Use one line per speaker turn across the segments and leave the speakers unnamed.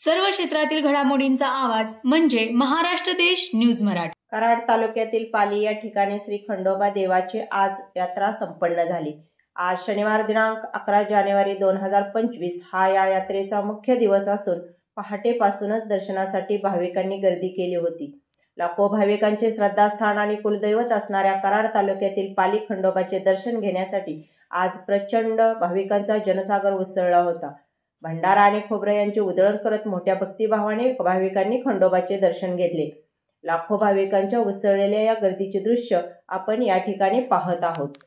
सर्व क्षेत्रातील घडामोडींचा आवाज म्हणजे महाराष्ट्र देश न्यूज मराठी।
कराड तालुक्यातील पाली या ठिकाणी श्री खंडोबा देवाची आज यात्रा संपन्न झाली। आज शनिवार दिनांक 11 जानेवारी 2025 हा या यात्रेचा मुख्य दिवस असून पहाटेपासूनच दर्शनासाठी भाविकांनी गर्दी केली होती। लाखो भाविकांचे श्रद्धास्थान आणि कुलदैवत असणाऱ्या कराड तालुक्यातील पाली खंडोबाचे दर्शन घेण्यासाठी आज प्रचंड भाविकांचा जनसागर उसळला होता। भंडारा आणि खोबरं यांची उधळण करत मोठ्या भक्तिभावाने भाविकांनी खंडोबाचे दर्शन घेतले। लाखो भाविकांच्या उसळलेल्या या गर्दीचे दृश्य आपण या ठिकाणी पाहत आहोत।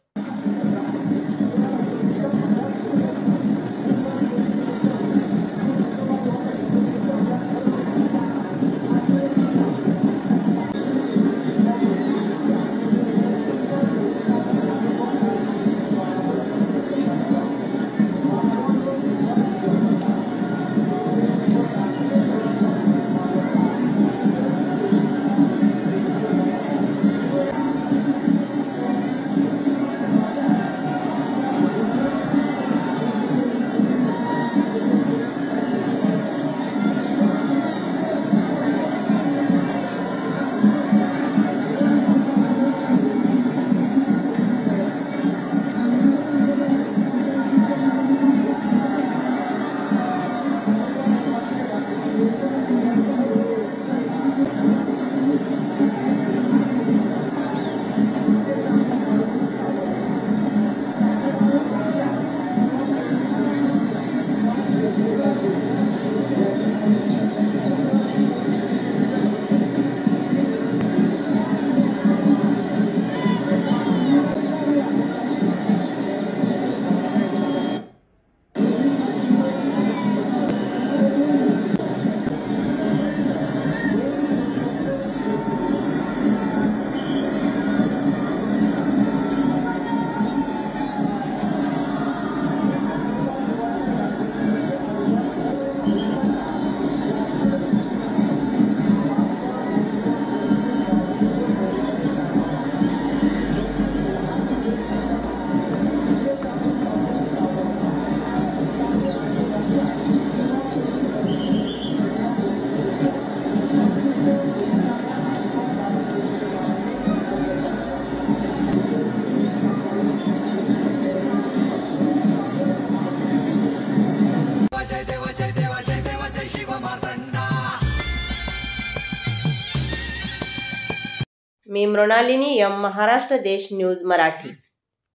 मी मृणालिनी एम, महाराष्ट्र देश न्यूज मराठी।